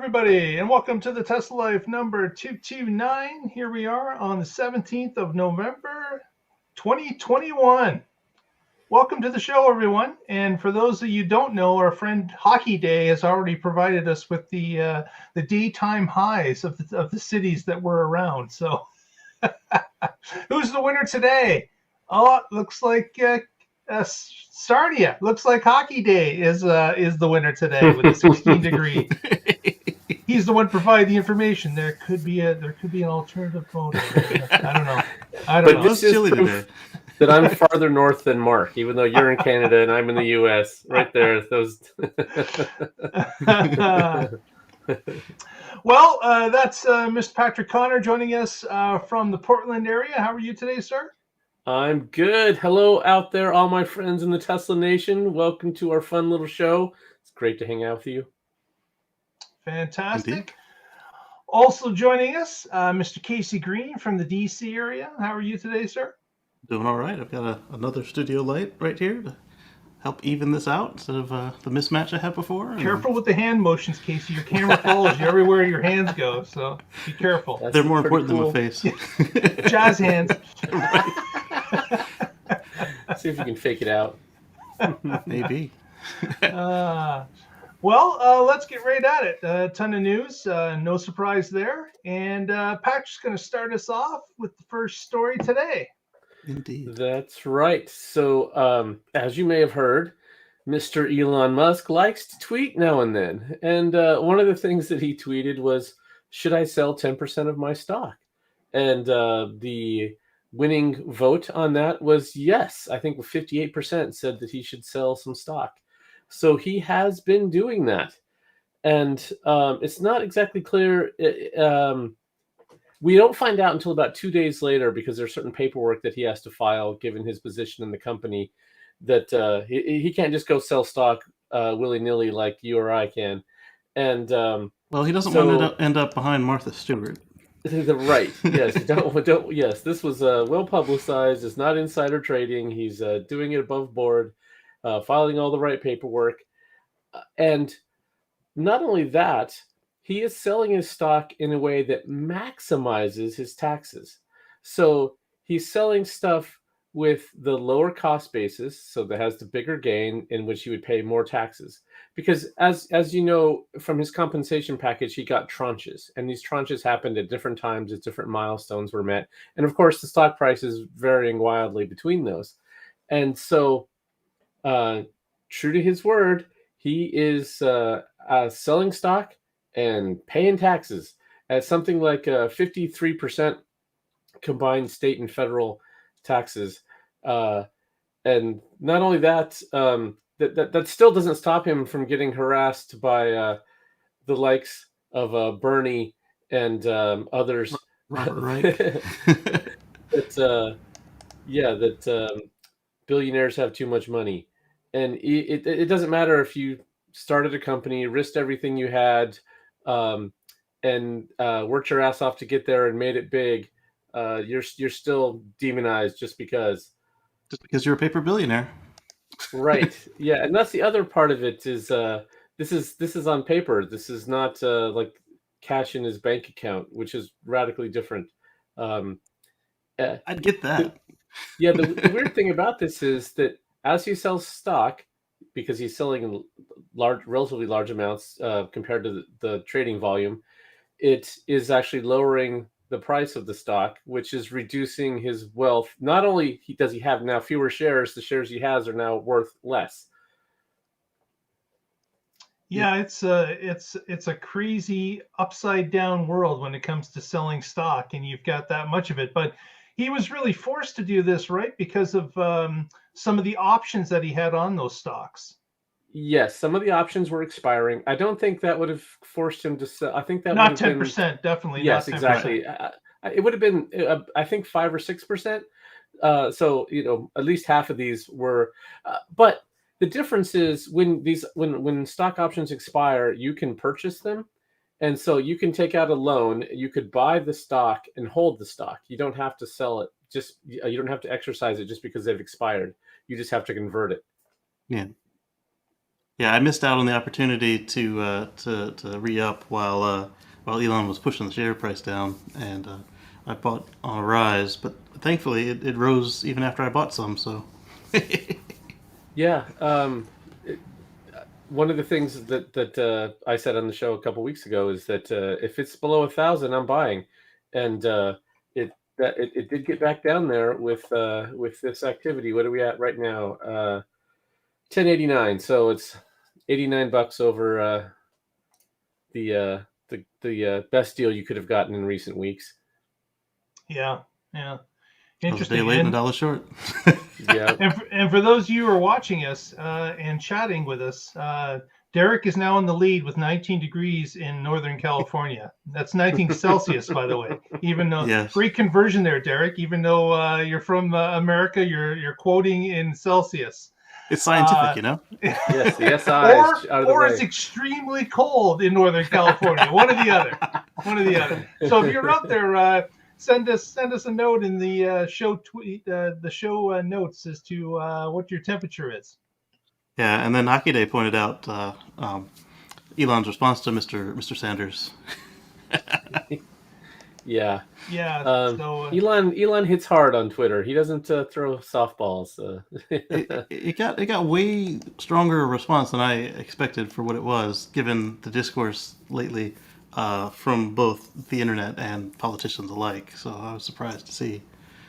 everybody, and welcome to the Tesla Life number 229. Here we are on the 17th of November, 2021. Welcome to the show, everyone. And for those of you who don't know, our friend Hockey Day has already provided us with the daytime highs of the cities that we're around. So, who's the winner today? Oh, it looks like Sardia. Looks like Hockey Day is the winner today with a 16 degree. He's the one providing the information. There could be an alternative motive. I don't know. This is proof that I'm farther north than Mark, even though you're in Canada and I'm in the U.S. Right there, those. Well, that's Mr. Patrick Connor joining us from the Portland area. How are you today, sir? I'm good. Hello out there, all my friends in the Tesla Nation. Welcome to our fun little show. It's great to hang out with you. Fantastic. Indeed. Also joining us, Mr. Casey Green from the DC area. How are you today, sir? Doing all right. I've got another studio light right here to help even this out instead of the mismatch I had before. Careful with the hand motions, Casey. Your camera follows you everywhere your hands go, so be careful. They're more important than my face. Jazz hands. See if you can fake it out. Maybe. Well, let's get right at it. A ton of news, no surprise there. And Patrick's going to start us off with the first story today. Indeed. That's right. So, as you may have heard, Mr. Elon Musk likes to tweet now and then. And one of the things that he tweeted was, should I sell 10% of my stock? And the winning vote on that was yes. I think 58% said that he should sell some stock. So he has been doing that. And it's not exactly clear. We don't find out until about 2 days later because there's certain paperwork that he has to file given his position in the company that he can't just go sell stock willy-nilly like you or I can. And well, he doesn't want to end up behind Martha Stewart. Right. Yes. Don't. Yes. This was well publicized. It's not insider trading. He's doing it above board, filing all the right paperwork, and not only that, he is selling his stock in a way that maximizes his taxes. So he's selling stuff with the lower cost basis, so that has the bigger gain in which he would pay more taxes. Because as you know, from his compensation package, he got tranches, and these tranches happened at different times as different milestones were met. And of course, the stock price is varying wildly between those. And so, true to his word, he is selling stock and paying taxes at something like 53% combined state and federal taxes. And not only that, that still doesn't stop him from getting harassed by the likes of Bernie and others. Robert Reich. that billionaires have too much money. And it doesn't matter if you started a company, risked everything you had, and worked your ass off to get there and made it big. You're still demonized just because. Just because you're a paper billionaire. Right. Yeah, and that's the other part of it is this is on paper. This is not like cash in his bank account, which is radically different. I'd get that. The weird thing about this is that as he sells stock, because he's selling relatively large amounts compared to the trading volume, it is actually lowering the price of the stock, which is reducing his wealth. Not only does he have now fewer shares, the shares he has are now worth less. Yeah, it's a crazy upside down world when it comes to selling stock, and you've got that much of it. But he was really forced to do this, right, because of some of the options that he had on those stocks. Yes, some of the options were expiring. I don't think that would have forced him to sell. I think that not would have 10%, definitely. Yes, not 10%. Exactly. It would have been, I think, 5 or 6%. So at least half of these were. But the difference is when stock options expire, you can purchase them, and so you can take out a loan. You could buy the stock and hold the stock. You don't have to sell it. You don't have to exercise it just because they've expired. You just have to convert it. Yeah. Yeah, I missed out on the opportunity to re-up while Elon was pushing the share price down, and I bought on a rise. But thankfully, it rose even after I bought some. So Yeah. One of the things that I said on the show a couple weeks ago is that if it's below 1,000, I'm buying, and it did get back down there with this activity. What are we at right now? 1089. So it's $89 over the best deal you could have gotten in recent weeks. Yeah. I was a Interesting. day late and a dollar short. Yeah. And for those of you who are watching us and chatting with us, Derek is now in the lead with 19 degrees in Northern California. That's 19 Celsius, by the way. Even though Yes. great conversion there, Derek. Even though you're from America, you're quoting in Celsius. It's scientific, you know. Yes, the SI is out of the or way. it's extremely cold in Northern California. One or the other. One or the other. So if you're out there, send us a note in the show tweet, the show notes as to what your temperature is. Yeah, and then Hockey Day pointed out Elon's response to Mr. Sanders. Yeah. Yeah. So Elon hits hard on Twitter. He doesn't throw softballs. It got way stronger response than I expected for what it was, given the discourse lately from both the internet and politicians alike. So I was surprised to see.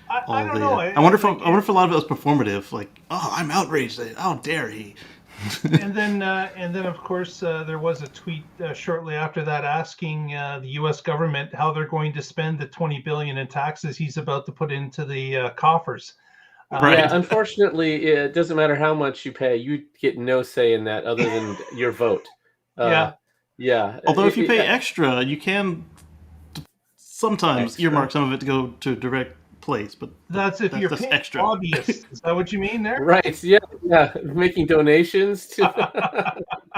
I don't know. I wonder if a lot of it was performative, like, oh, I'm outraged. How dare he? and then of course there was a tweet shortly after that asking the U.S. government how they're going to spend the $20 billion in taxes he's about to put into the coffers. Right. Yeah, unfortunately, it doesn't matter how much you pay. You get no say in that other than your vote. Yeah. Although if you pay extra, you can sometimes earmark some of it to go to a direct place, but that's if you're paying extra. Lobbyists. Is that what you mean there? Right. Yeah. Making donations to.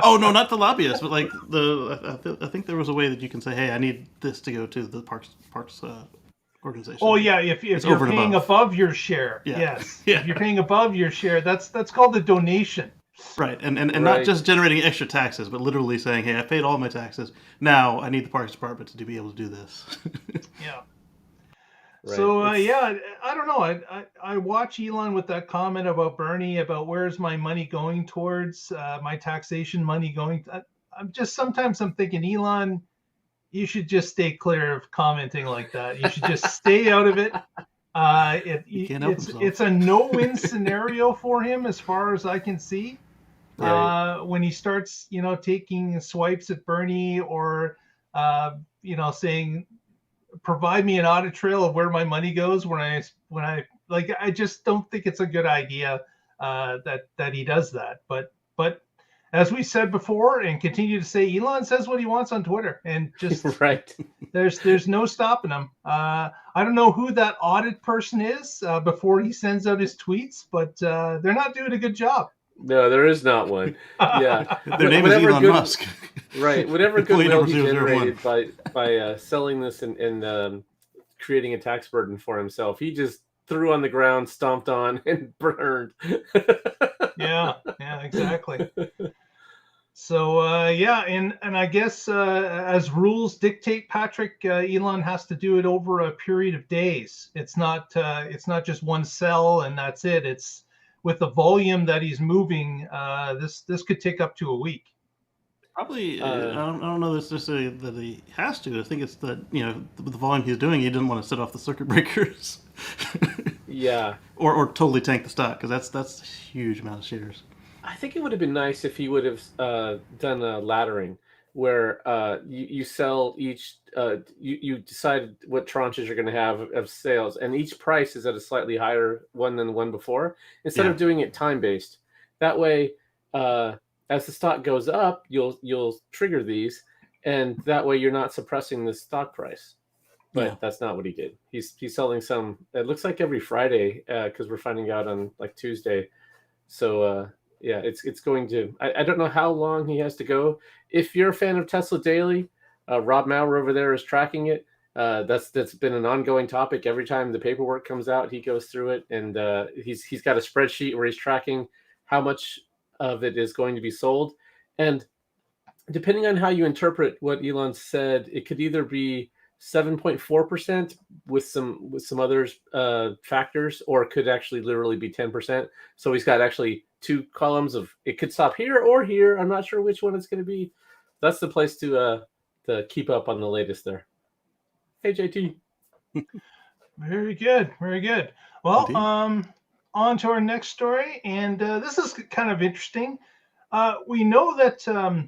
Oh no, not the lobbyists, but like I think there was a way that you can say, hey, I need this to go to the parks organization. Oh yeah, if you're paying above your share, yes. Yeah. If you're paying above your share, that's called a donation. Right, and not just generating extra taxes, but literally saying, hey, I paid all my taxes. Now I need the Parks Department to be able to do this. Yeah. Right. So I don't know. I watch Elon with that comment about Bernie about where's my money going towards, my taxation money going. Sometimes I'm thinking, Elon, you should just stay clear of commenting like that. You should just stay out of it. It's a no-win scenario for him as far as I can see. Right. When he starts, taking swipes at Bernie or, saying, provide me an audit trail of where my money goes when I I just don't think it's a good idea that he does that. But as we said before and continue to say, Elon says what he wants on Twitter, and just right. There's no stopping him. I don't know who that audit person is before he sends out his tweets, but they're not doing a good job. No, there is not one. Yeah, their name is Elon Musk. Right, whatever goodwill he generated by selling this and creating a tax burden for himself, he just threw on the ground, stomped on, and burned. Yeah, exactly. So and I guess as rules dictate, Patrick, Elon has to do it over a period of days. It's not just one cell and that's it. It's with the volume that he's moving. This could take up to a week. Probably, I don't know necessarily that he has to. I think it's that with the volume he's doing, he didn't want to set off the circuit breakers. Yeah. Or totally tank the stock, because that's a huge amount of shares. I think it would have been nice if he would have done a laddering where you sell each, you decide what tranches you're going to have of sales, and each price is at a slightly higher one than the one before, instead of doing it time-based. That way, as the stock goes up, you'll trigger these, and that way you're not suppressing the stock price. But that's not what he did. He's selling some, it looks like every Friday, because we're finding out on like Tuesday. So, yeah, it's going to. I don't know how long he has to go. If you're a fan of Tesla Daily, Rob Maurer over there is tracking it. That's been an ongoing topic. Every time the paperwork comes out, he goes through it, and he's got a spreadsheet where he's tracking how much of it is going to be sold. And depending on how you interpret what Elon said, it could either be 7.4% with some other factors, or it could actually literally be 10%. So he's got actually two columns of it could stop here or here. I'm not sure which one it's going to be. That's the place to keep up on the latest there. Hey, JT. Very good, very good. Well, Indeed. on to our next story, and this is kind of interesting. We know that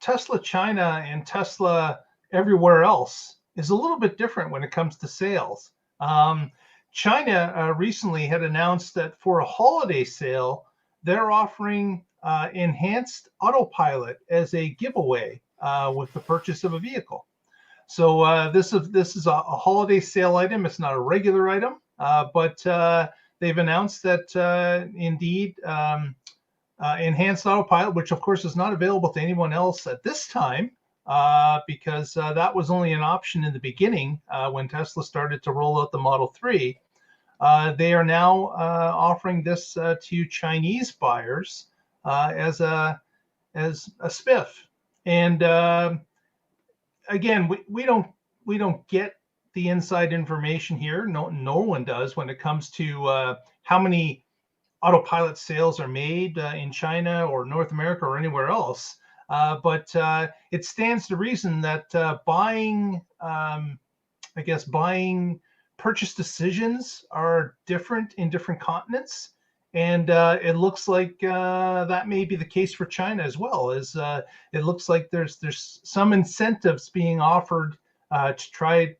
Tesla China and Tesla everywhere else is a little bit different when it comes to sales. China recently had announced that for a holiday sale, they're offering Enhanced Autopilot as a giveaway with the purchase of a vehicle. So this is a holiday sale item. It's not a regular item, but they've announced that indeed Enhanced Autopilot, which of course is not available to anyone else at this time, because that was only an option in the beginning when Tesla started to roll out the Model 3. They are now offering this to Chinese buyers as a spiff. And again, we don't get the inside information here. No one does when it comes to how many autopilot sales are made in China or North America or anywhere else. But it stands to reason that buying purchase decisions are different in different continents. And it looks like that may be the case for China as well. As it looks like there's some incentives being offered to try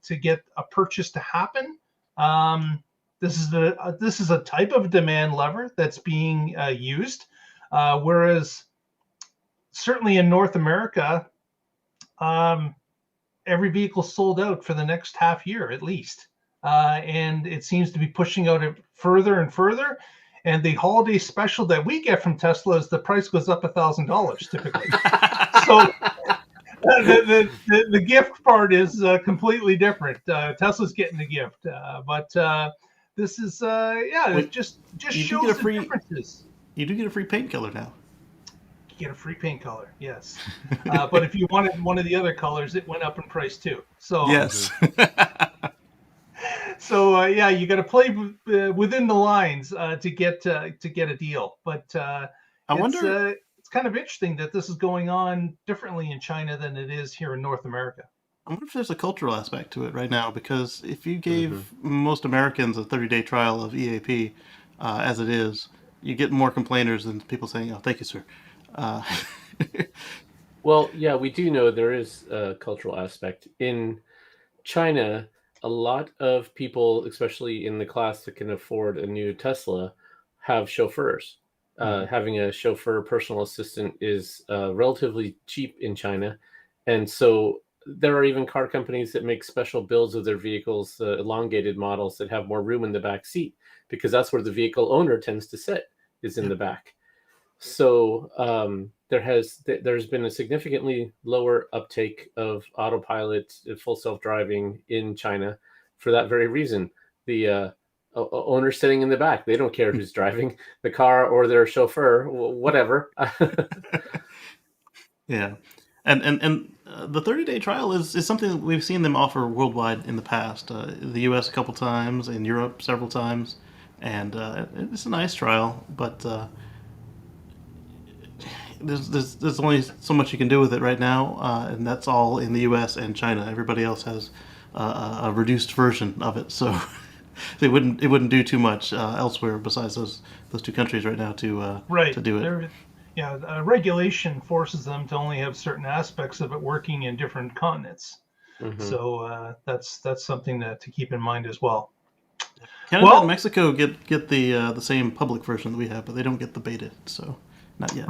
to get a purchase to happen. This is a type of demand lever that's being used, whereas certainly in North America, every vehicle sold out for the next half year at least. And it seems to be pushing out further and further. And the holiday special that we get from Tesla is the price goes up $1,000 typically. So the gift part is completely different. Tesla's getting the gift, but this is it just shows the differences. You do get a free paint color now. You get a free paint color, yes. But if you wanted one of the other colors, it went up in price too. So yes. So you got to play within the lines to get a deal. But I wonder. It's kind of interesting that this is going on differently in China than it is here in North America. I wonder if there's a cultural aspect to it right now, because if you gave most Americans a 30-day trial of EAP as it is, you get more complainers than people saying, "Oh, thank you, sir." Well, yeah, we do know there is a cultural aspect. In China, a lot of people, especially in the class that can afford a new Tesla, have chauffeurs. Having a chauffeur personal assistant is relatively cheap in China. And so there are even car companies that make special builds of their vehicles, elongated models that have more room in the back seat, because that's where the vehicle owner tends to sit, is in the back. So there's been a significantly lower uptake of autopilot, full self-driving in China for that very reason. The owner sitting in the back, they don't care who's driving the car or their chauffeur, whatever. Yeah, and the 30-day trial is something that we've seen them offer worldwide in the past. The U.S. a couple times, in Europe several times, and it's a nice trial, but there's only so much you can do with it right now, and that's all in the U.S. and China. Everybody else has a reduced version of it, so it wouldn't do too much elsewhere besides those two countries right now to do it. Regulation forces them to only have certain aspects of it working in different continents. So that's something to keep in mind as well. Canada and Mexico get the same public version that we have, but they don't get the beta, so not yet.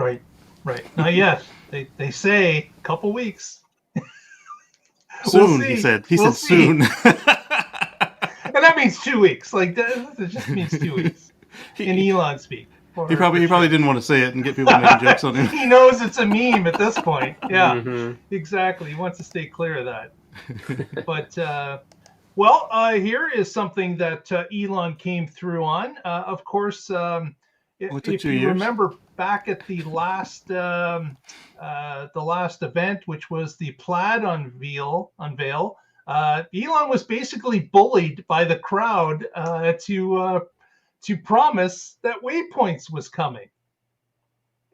Right. Not yet. They say a couple weeks. Soon, he said. He said soon. And that means 2 weeks. Like it just means 2 weeks in Elon speak. He probably didn't want to say it and get people making jokes on him. He knows it's a meme at this point. Yeah, exactly. He wants to stay clear of that. But here is something that Elon came through on. Of course, took if 2 you years. remember back at the last event, which was the Plaid unveil, Elon was basically bullied by the crowd to promise that Waypoints was coming.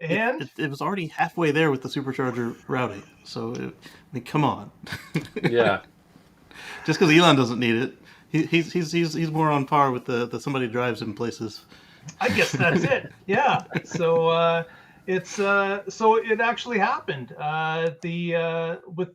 And it was already halfway there with the Supercharger routing. So, I mean, come on. Yeah. Just because Elon doesn't need it, he's more on par with the somebody drives in places. I guess that's it. Yeah. So so it actually happened. With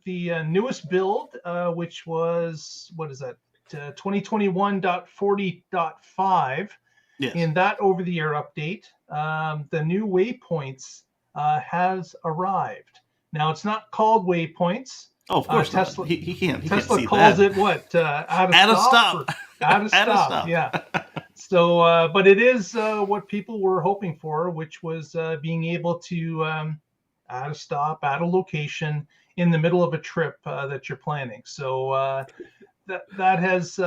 the newest build, which was, what is that? 2021.40.5. Yes. In that over-the-air update, the new waypoints has arrived. Now it's not called waypoints. Oh, of course not. Tesla, He can't. Tesla see calls that. it what? Out of Out of stop. stop. Out of stop. Yeah. So, but it is what people were hoping for, which was being able to add a stop, add a location in the middle of a trip that you're planning. So that has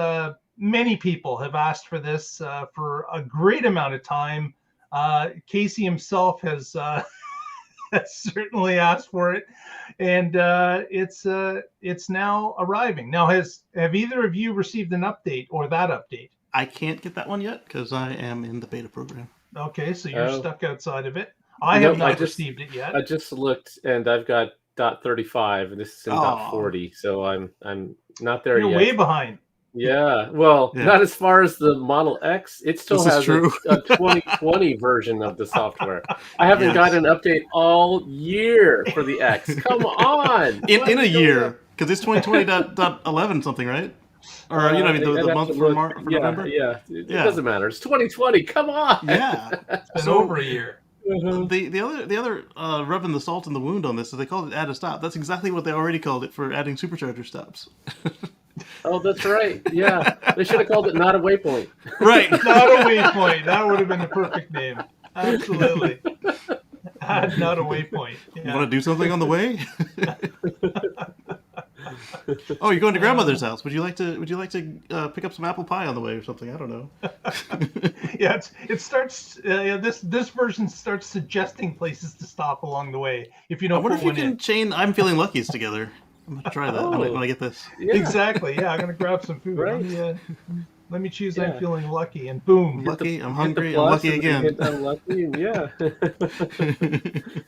many people have asked for this for a great amount of time. Casey himself has certainly asked for it, and it's now arriving. Now, have either of you received an update or that update? I can't get that one yet because I am in the beta program. Okay, so you're stuck outside of it. I have not received it yet. I just looked, and I've got .35, and this is in .40, so I'm not there yet. You're way behind. Yeah, well, not as far as the Model X. It still has a 2020 version of the software. I haven't gotten an update all year for the X. Come on! In a year, because it's 2020.11 something, right? Or I mean the month for November. Yeah, it doesn't matter. It's 2020. Come on. Yeah, it's been over a year. The other rubbing the salt in the wound on this is they called it add a stop. That's exactly what they already called it for adding Supercharger stops. Oh, that's right. Yeah, they should have called it not a waypoint. Right, not a waypoint. That would have been the perfect name. Absolutely. Not a waypoint. Yeah. You want to do something on the way? Oh, you're going to grandmother's house. Would you like to pick up some apple pie on the way or something? I don't know. Yeah, it starts. This version starts suggesting places to stop along the way. If you don't, I wonder if you can chain "I'm feeling lucky's" together. I'm gonna try that when I get this. Yeah. Exactly. Yeah, I'm gonna grab some food. Right. Let me choose. I'm feeling lucky, and boom. Lucky. I'm hungry. I'm lucky again. I'm lucky. Yeah.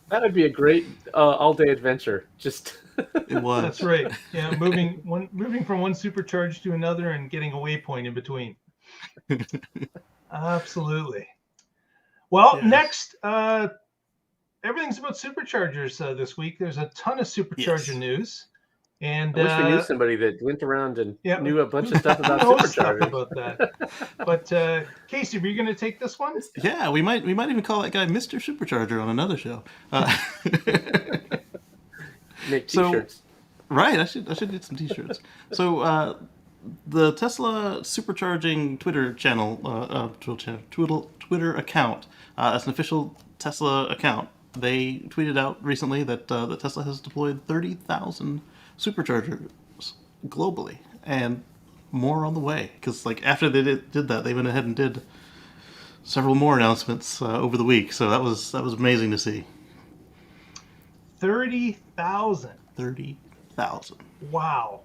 That'd be a great all-day adventure. Just. It was. That's right. Yeah, moving from one supercharge to another and getting a waypoint in between. Absolutely. Well, next, everything's about superchargers this week. There's a ton of supercharger news, and I wish we knew somebody that went around and knew a bunch of stuff about superchargers. About that. But Casey, are you going to take this one? Yeah, we might even call that guy Mr. Supercharger on another show. Make t-shirts. Right, I should get some t-shirts. So the Tesla supercharging Twitter channel, Twitter account, as an official Tesla account, they tweeted out recently that Tesla has deployed 30,000 superchargers globally, and more on the way. Because after they did that, they went ahead and did several more announcements over the week. So that was amazing to see. 30,000. 30,000. Wow.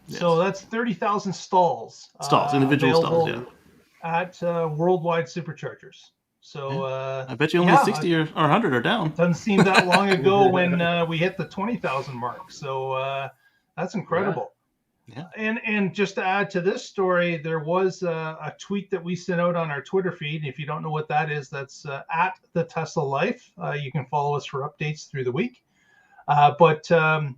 Yes. So that's 30,000 stalls. Individual stalls, yeah. At worldwide superchargers. So I bet you only 60 or 100 are down. Doesn't seem that long ago when we hit the 20,000 mark. So that's incredible. Yeah. And just to add to this story, there was a tweet that we sent out on our Twitter feed. If you don't know what that is, that's at the Tesla Life. You can follow us for updates through the week. But Tesla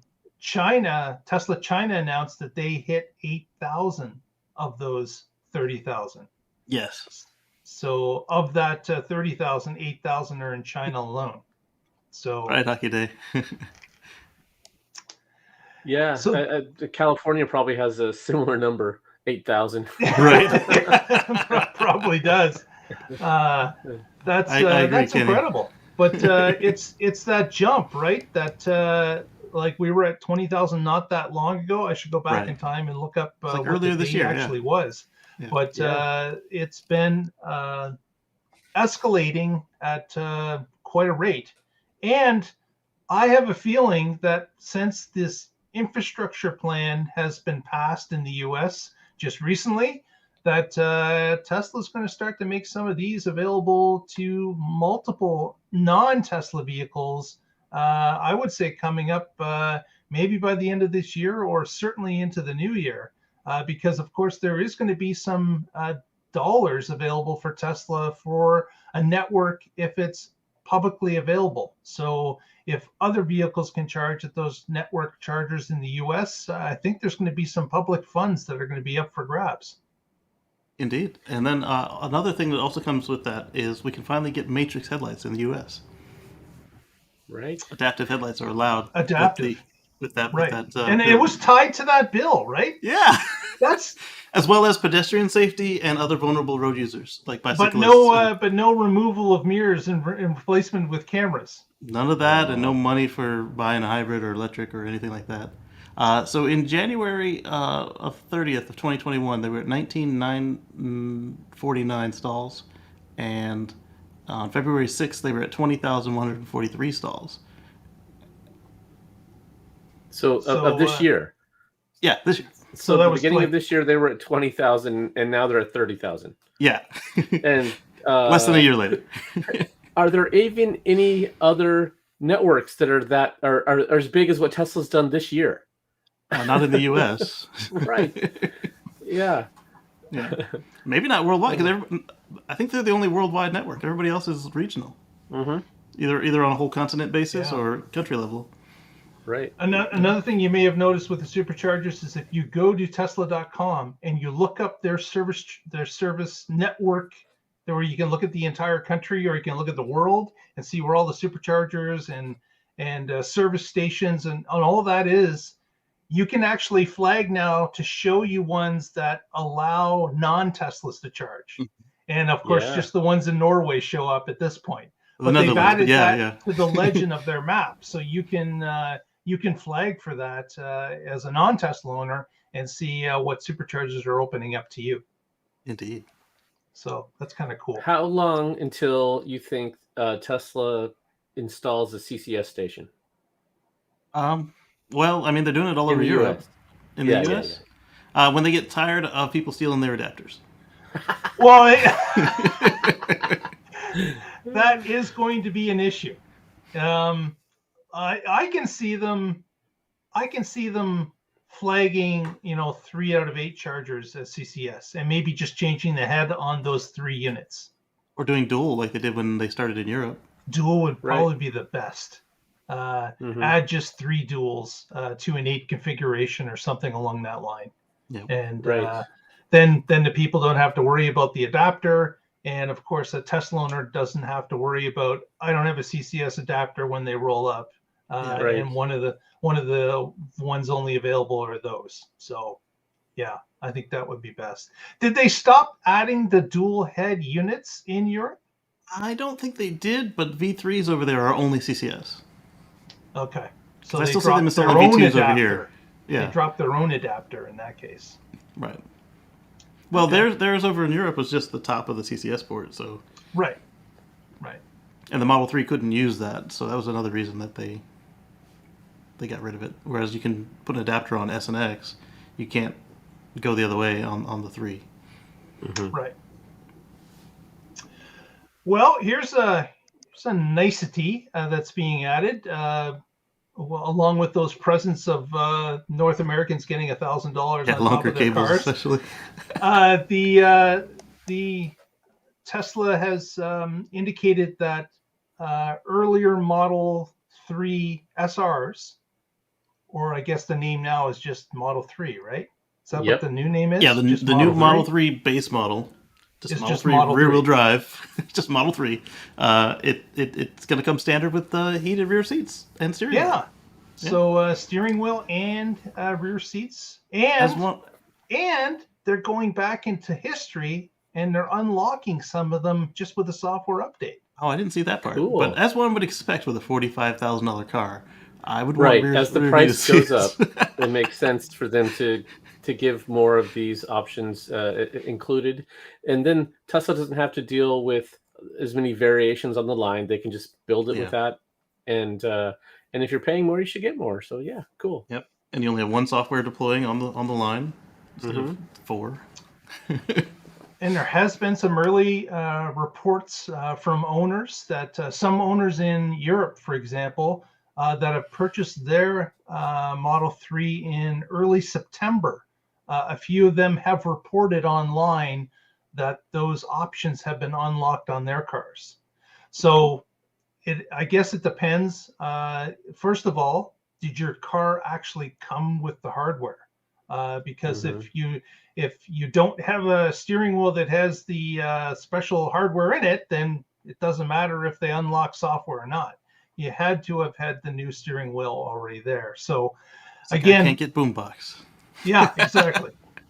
China announced that they hit 8,000 of those 30,000. Yes. So of that 30,000, 8,000 are in China alone. So right, lucky day. Yeah, so, California probably has a similar number, 8,000. Right. Probably does. That's incredible. But it's that jump, right? That we were at 20,000 not that long ago. I should go back in time and look up what earlier the this year actually was. Yeah. But it's been escalating at quite a rate. And I have a feeling that since this infrastructure plan has been passed in the US just recently, that Tesla's going to start to make some of these available to multiple non-Tesla vehicles. I would say coming up maybe by the end of this year or certainly into the new year, because of course there is going to be some dollars available for Tesla for a network if it's publicly available. So if other vehicles can charge at those network chargers in the US, I think there's going to be some public funds that are going to be up for grabs. Indeed. And then another thing that also comes with that is we can finally get matrix headlights in the US. Right. Adaptive headlights are allowed. Adaptive. With that. And it was tied to that bill, right? Yeah. That's as well as pedestrian safety and other vulnerable road users like bicyclists. But no removal of mirrors in replacement with cameras. None of that, and no money for buying a hybrid or electric or anything like that. So in January of 30th of 2021, they were at 19,949 stalls, and on February 6th, they were at 20,143 stalls. So of this year? Yeah, this year. So at the beginning of this year, they were at 20,000, and now they're at 30,000. Yeah. And less than a year later. Are there even any other networks that are as big as what Tesla's done this year? Not in the U.S. Right. Yeah. Maybe not worldwide, because I think they're the only worldwide network. Everybody else is regional. Mm-hmm. Either on a whole continent basis or country level. Right. Another thing you may have noticed with the Superchargers is if you go to Tesla.com and you look up their service network, where you can look at the entire country or you can look at the world and see where all the Superchargers and service stations and all of that is, you can actually flag now to show you ones that allow non-Teslas to charge. And of course, just the ones in Norway show up at this point. But they've added that to the legend of their map. So you can flag for that as a non-Tesla owner and see what Superchargers are opening up to you. Indeed. So that's kind of cool. How long until you think Tesla installs a CCS station? Well, I mean, they're doing it all over Europe. US. In the US? When they get tired of people stealing their adapters. Well, that is going to be an issue. I can see them flagging, 3 out of 8 chargers as CCS, and maybe just changing the head on those 3 units. Or doing dual like they did when they started in Europe. Dual would probably be the best. Add just 3 duals to an 8 configuration or something along that line. Yeah. And then the people don't have to worry about the adapter. And of course, a Tesla owner doesn't have to worry about, I don't have a CCS adapter when they roll up. And one of the ones only available are those. So yeah, I think that would be best. Did they stop adding the dual head units in Europe? I don't think they did, but V3s over there are only CCS. Okay. So I they still see them dropped their installing own V2s adapter. over here. Yeah. They dropped their own adapter in that case. Right. Well, theirs over in Europe was just the top of the CCS port, so. Right. And the Model 3 couldn't use that, so that was another reason that they got rid of it. Whereas you can put an adapter on S and X, you can't go the other way on the 3. Mm-hmm. Right. Well, here's a nicety that's being added, along with those presents of North Americans getting $1,000 on top of their cars. Especially. The Tesla has indicated that earlier Model 3 SRs, or I guess the name now is just Model 3, right? Is that what the new name is? Yeah, the new Model 3 base model. Just Model 3 rear-wheel drive. Just Model 3. It's going to come standard with heated rear seats and steering wheel. So steering wheel and rear seats. And they're going back into history and they're unlocking some of them just with a software update. Oh, I didn't see that part. Cool. But as one would expect with a $45,000 car, I would want rear, as the rear price goes seats. up, it makes sense for them to give more of these options included, and then Tesla doesn't have to deal with as many variations on the line. They can just build it Yeah. with that, and if you're paying more, you should get more. So yeah, cool. Yep. And you only have one software deploying on the line instead of 4. And there has been some early reports from owners that some owners in Europe, for example, that have purchased their Model 3 in early September. A few of them have reported online that those options have been unlocked on their cars. So I guess it depends. First of all, did your car actually come with the hardware? Because if you don't have a steering wheel that has the special hardware in it, then it doesn't matter if they unlock software or not. You had to have had the new steering wheel already there. So again, I can't get boombox. Yeah,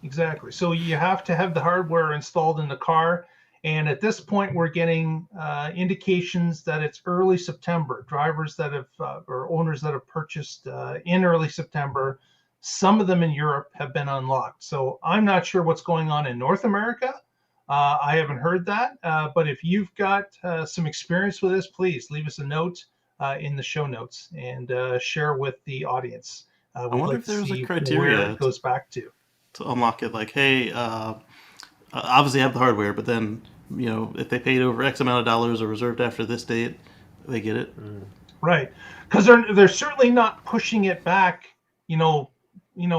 exactly. So you have to have the hardware installed in the car. And at this point, we're getting indications that it's early September. Drivers that have or owners that have purchased in early September, some of them in Europe have been unlocked. So I'm not sure what's going on in North America. I haven't heard that. But if you've got some experience with this, please leave us a note in the show notes and share with the audience. I wonder if there's a criteria where it goes back to unlock it. Like, hey, obviously have the hardware, but then if they paid over X amount of dollars or reserved after this date, they get it. Right, because they're certainly not pushing it back.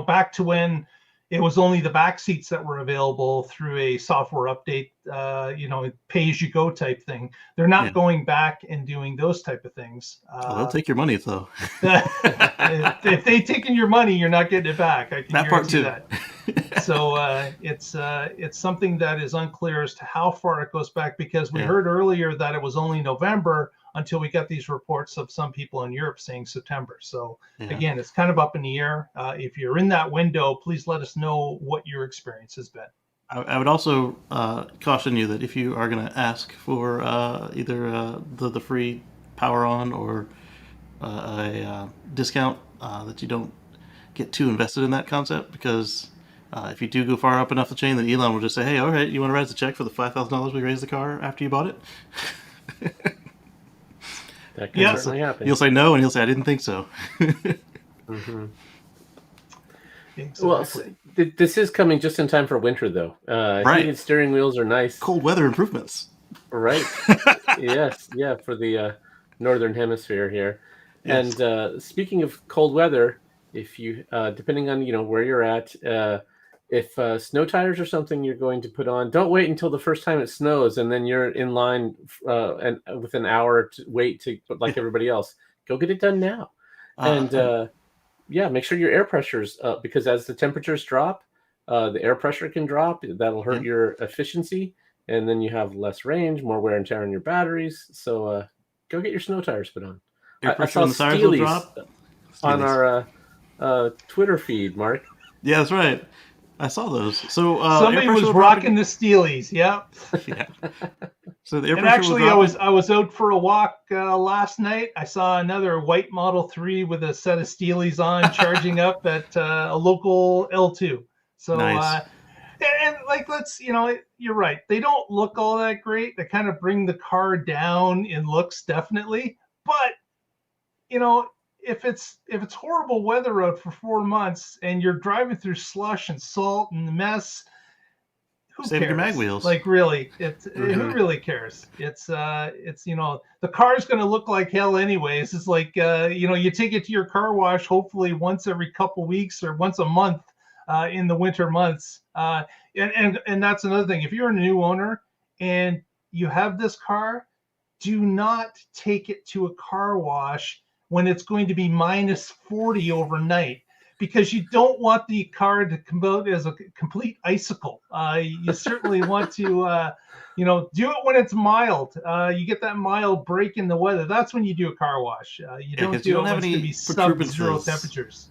Back to when it was only the back seats that were available through a software update, pay as you go type thing. They're not going back and doing those type of things. They'll take your money though. If they taken your money, you're not getting it back. I can that part too. That. So it's something that is unclear as to how far it goes back, because we heard earlier that it was only November until we got these reports of some people in Europe saying September. So again, it's kind of up in the air. If you're in that window, please let us know what your experience has been. I would also caution you that if you are going to ask for either the free power on or a discount, that you don't get too invested in that concept, because if you do go far up enough the chain, then Elon will just say, hey, all right, you want to write the check for the $5,000 we raised the car after you bought it? That can certainly happen. You'll say no, and he'll say, I didn't think so. Exactly. Well, this is coming just in time for winter, though. Heated steering wheels are nice. Cold weather improvements. Right. Yes. Yeah, for the northern hemisphere here. Yes. And speaking of cold weather, if you, depending on where you're at, if snow tires are something you're going to put on, don't wait until the first time it snows and then you're in line and with an hour to wait to like everybody else. Go get it done now. Make sure your air pressure's up, because as the temperatures drop, the air pressure can drop. That'll hurt your efficiency, and then you have less range, more wear and tear on your batteries. So go get your snow tires put on. I saw the tires will drop on our Twitter feed, Mark. Yeah, that's right. I saw those. So somebody was rocking the Steelies. Yep. Yeah. So the air and actually, I was out for a walk last night. I saw another white Model 3 with a set of Steelies on, charging up at a local L2. So, nice. And you're right. They don't look all that great. They kind of bring the car down in looks, definitely. But if it's horrible weather out for 4 months and you're driving through slush and salt and mess, who Save cares? Your mag wheels. Like, really, who really cares? It's the car's going to look like hell anyways. It's like you take it to your car wash hopefully once every couple weeks or once a month in the winter months. And that's another thing. If you're a new owner and you have this car, do not take it to a car wash when it's going to be minus 40 overnight, because you don't want the car to come out as a complete icicle. You certainly want to, do it when it's mild. You get that mild break in the weather. That's when you do a car wash. You don't do it when it's going to be sub-zero temperatures.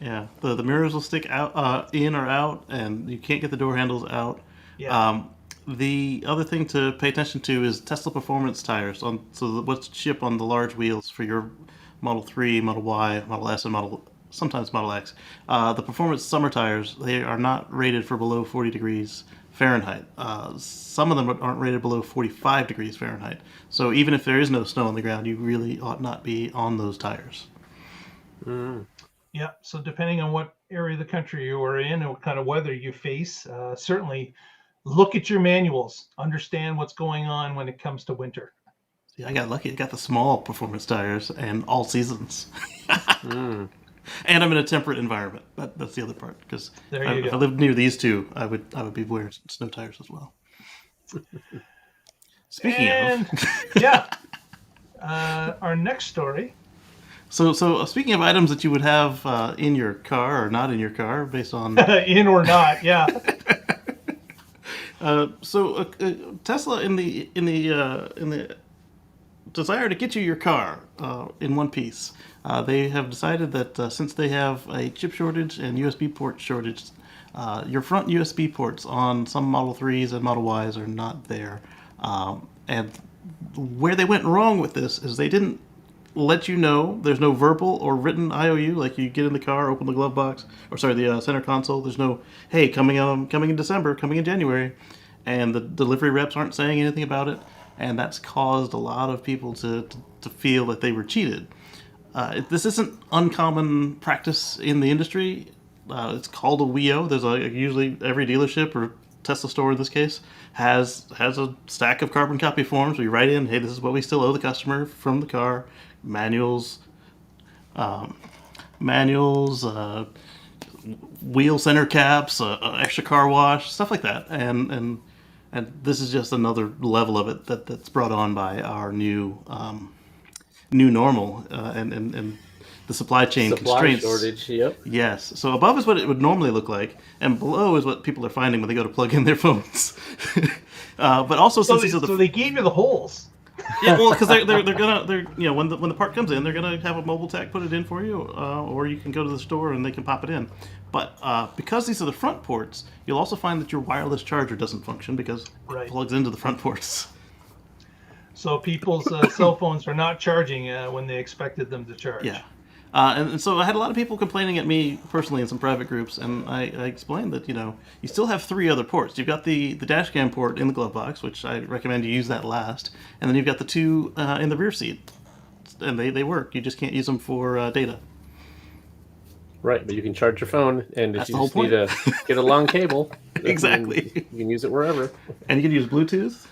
Yeah, the mirrors will stick out, in or out, and you can't get the door handles out. Yeah. The other thing to pay attention to is Tesla performance tires. So what's shipped on the large wheels for your Model 3, Model Y, Model S, and sometimes Model X. The performance summer tires, they are not rated for below 40 degrees Fahrenheit. Some of them aren't rated below 45 degrees Fahrenheit. So even if there is no snow on the ground, you really ought not be on those tires. Yeah, so depending on what area of the country you are in and what kind of weather you face, certainly look at your manuals, understand what's going on when it comes to winter. See, I got lucky. I got the small performance tires and all seasons. And I'm in a temperate environment. That's the other part. Because if I lived near these two, I would be wearing snow tires as well. Speaking of, yeah, our next story. So speaking of items that you would have in your car or not in your car, based on in or not, yeah. Tesla in the desire to get you your car in one piece, they have decided that since they have a chip shortage and USB port shortage, your front USB ports on some Model 3s and Model Ys are not there. And where they went wrong with this is they didn't let you know. There's no verbal or written IOU, like you get in the car, open the glove box, the center console. There's no, hey, coming in December, coming in January, and the delivery reps aren't saying anything about it, and that's caused a lot of people to feel that they were cheated. This isn't uncommon practice in the industry. It's called a WIO. There's usually every dealership or Tesla store in this case has a stack of carbon copy forms where you write in, hey, this is what we still owe the customer from the car. Manuals, wheel center caps, extra car wash, stuff like that, and this is just another level of it that's brought on by our new normal and the supply chain constraints. Shortage. Yep. Yes. So above is what it would normally look like, and below is what people are finding when they go to plug in their phones. But also, so they gave you the holes. Yeah, well, because they're when the part comes in, they're gonna have a mobile tech put it in for you, or you can go to the store and they can pop it in. But because these are the front ports, you'll also find that your wireless charger doesn't function because it plugs into the front ports. So people's cell phones are not charging when they expected them to charge. Yeah. And so I had a lot of people complaining at me personally in some private groups, and I explained that, you still have 3 other ports. You've got the dash cam port in the glove box, which I recommend you use that last, and then you've got the 2 in the rear seat, and they work. You just can't use them for data. Right, but you can charge your phone, and if you just need to get a long cable, exactly, you can use it wherever. And you can use Bluetooth.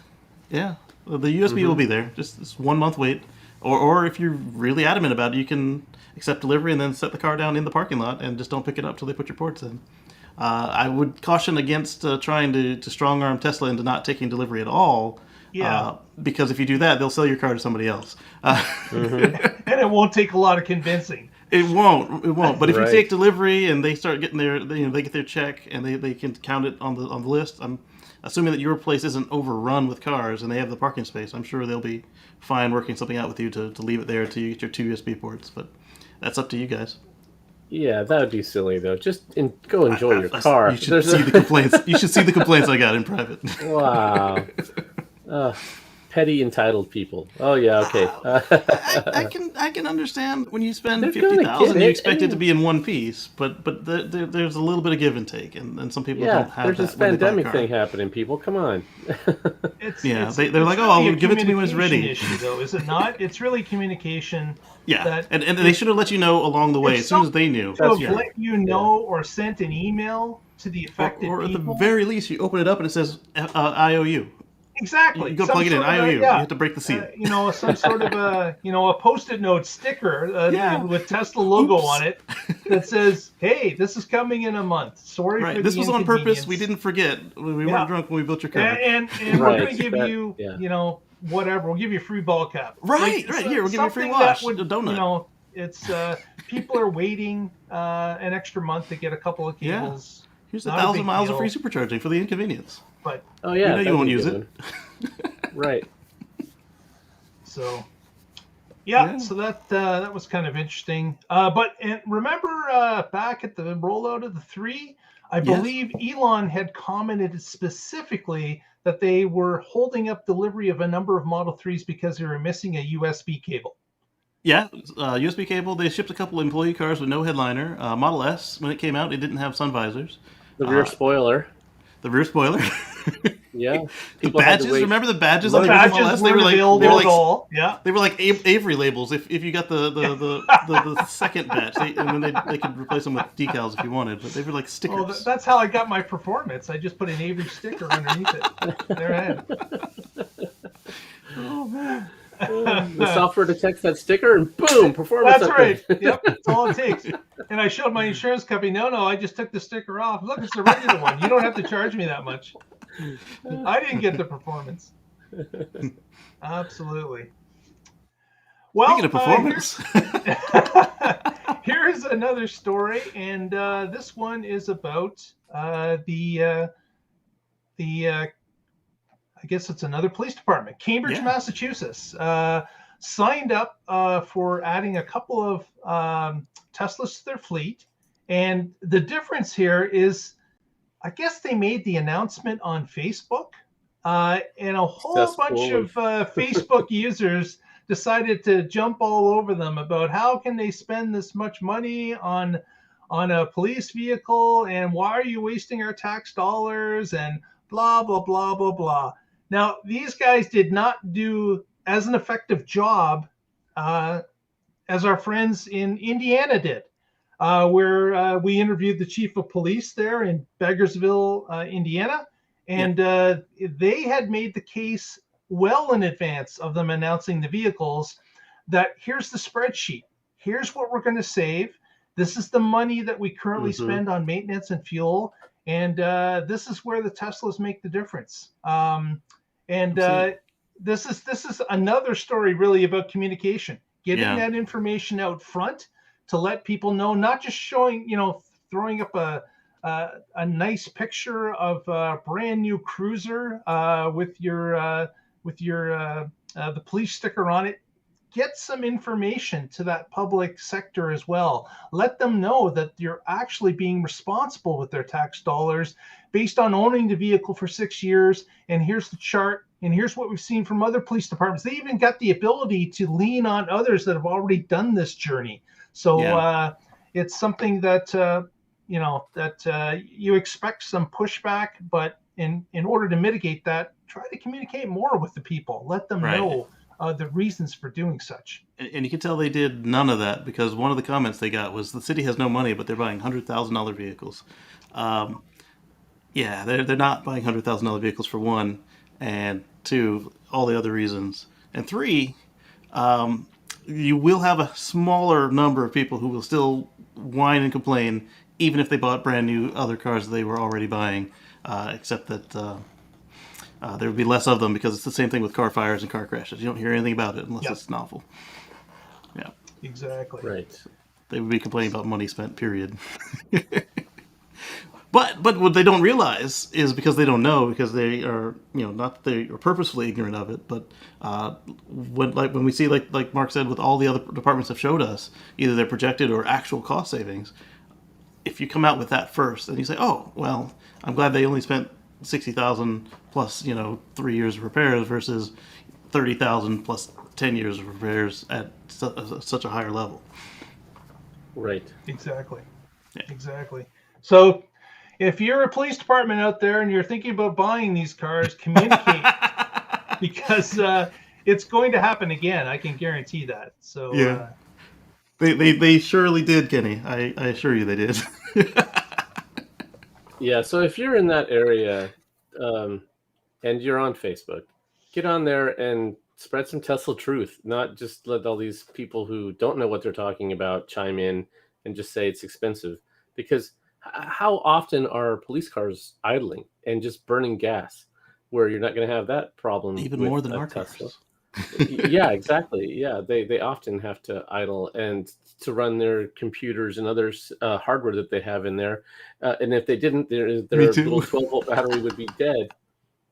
Yeah, the USB will be there. Just this 1 month wait. Or if you're really adamant about it, you can accept delivery and then set the car down in the parking lot and just don't pick it up till they put your ports in. I would caution against trying to strong-arm Tesla into not taking delivery at all. Yeah. Because if you do that, they'll sell your car to somebody else. And it won't take a lot of convincing. It won't. But if you take delivery and they start getting they get their check and they can count it on the list. I'm assuming that your place isn't overrun with cars and they have the parking space. I'm sure they'll be fine working something out with you to leave it there until you get your 2 USB ports. But that's up to you guys. Yeah, that would be silly though. Just go enjoy your car. You should see the complaints. You should see the complaints I got in private. Wow. Petty entitled people. Oh yeah, okay. I can understand when you spend $50,000, you expect it to be in one piece, but there's a little bit of give and take, and some people don't have that. There's this pandemic thing happening. People, come on. They're like, I'll give it to me when it's ready. Issue, though, is it not? It's really communication. Yeah, and they should have let you know along the way as soon as they knew. Let you know or sent an email to the affected or at people. the very least, you open it up and it says IOU. Exactly. You go plug it in, IOU. You have to break the seal. Some sort of a Post-it note sticker with Tesla logo on it that says, "Hey, this is coming in a month. Sorry for the this was on purpose. We didn't forget. We weren't drunk when we built your car. And we're going to give you, whatever. We'll give you a free ball cap. Right. Here, we'll give you a free wash. A donut. It's people are waiting an extra month to get a couple of cables. Yeah. Here's 1,000 miles of free supercharging for the inconvenience. But you won't use it. Right. So, so that was kind of interesting. But remember back at the rollout of the 3, I believe Elon had commented specifically that they were holding up delivery of a number of Model 3s because they were missing a USB cable. Yeah, USB cable. They shipped a couple employee cars with no headliner. Model S, when it came out, it didn't have sun visors. The rear spoiler. the rear spoiler. Yeah. The People had to badges. wait. Remember the badges? The on badges MLS? weren't available at all. Yeah. They were like Avery labels. If you got the second batch, and then they could replace them with decals if you wanted. But they were like stickers. Oh, that's how I got my performance. I just put an Avery sticker underneath it. There I had. Oh man. The software detects that sticker and boom, performance. That's upgrade. right. Yep, that's all it takes. And I showed my insurance company, no, I just took the sticker off. Look, it's the regular one. You don't have to charge me that much. I didn't get the performance. Absolutely. Well, Speaking of performance, here's another story, and this one is about the I guess it's another police department. Cambridge, Massachusetts signed up for adding a couple of Teslas to their fleet. And the difference here is, I guess they made the announcement on Facebook, and a whole bunch of Facebook users decided to jump all over them about how can they spend this much money on a police vehicle, and why are you wasting our tax dollars, and blah, blah, blah, blah, blah. Now, these guys did not do as an effective job as our friends in Indiana did, where we interviewed the chief of police there in Beggarsville, Indiana, and they had made the case well in advance of them announcing the vehicles that here's the spreadsheet. Here's what we're going to save. This is the money that we currently spend on maintenance and fuel. And this is where the Teslas make the difference. This is another story really about communication, getting that information out front to let people know, not just showing, throwing up a nice picture of a brand new cruiser with the police sticker on it. Get some information to that public sector as well. Let them know that you're actually being responsible with their tax dollars based on owning the vehicle for 6 years. And here's the chart. And here's what we've seen from other police departments. They even got the ability to lean on others that have already done this journey. So it's something that, you expect some pushback, but in order to mitigate that, try to communicate more with the people. Let them know the reasons for doing such. And you can tell they did none of that, because one of the comments they got was the city has no money, but they're buying $100,000 vehicles. They're not buying $100,000 vehicles, for one, and two, all the other reasons, and three, you will have a smaller number of people who will still whine and complain, even if they bought brand new other cars they were already buying, except that there would be less of them, because it's the same thing with car fires and car crashes. You don't hear anything about it unless it's novel. Yeah. Exactly. Right. They would be complaining about money spent, period. But what they don't realize is, because they don't know, because they are, not that they are purposefully ignorant of it, but when we see, like Mark said, with all the other departments have showed us, either their projected or actual cost savings, if you come out with that first, and you say, oh, well, I'm glad they only spent $60,000 plus 3 years of repairs versus $30,000 plus 10 years of repairs at such a higher level. Right. Exactly. So if you're a police department out there and you're thinking about buying these cars, communicate, because it's going to happen again. I can guarantee that. So they surely did, Kenny. I assure you they did. Yeah, so if you're in that area and you're on Facebook, get on there and spread some Tesla truth, not just let all these people who don't know what they're talking about chime in and just say it's expensive. Because how often are police cars idling and just burning gas, where you're not going to have that problem? Even with more than our Tesla. cars. Yeah, exactly. Yeah, they often have to idle and to run their computers and other hardware that they have in there. And if they didn't, their little 12-volt battery would be dead.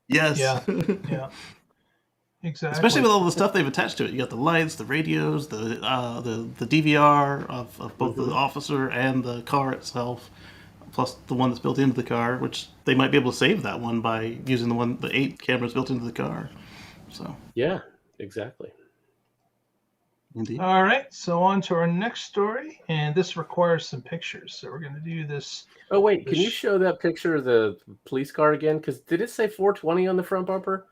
Yes. Yeah. Exactly. Especially with all the stuff they've attached to it. You got the lights, the radios, the DVR of both the officer and the car itself, plus the one that's built into the car, which they might be able to save that one by using the 8 cameras built into the car. So yeah, exactly. Indeed. All right, so on to our next story, and this requires some pictures. So we're going to do this. Oh wait, can you show that picture of the police car again? Because did it say 420 on the front bumper?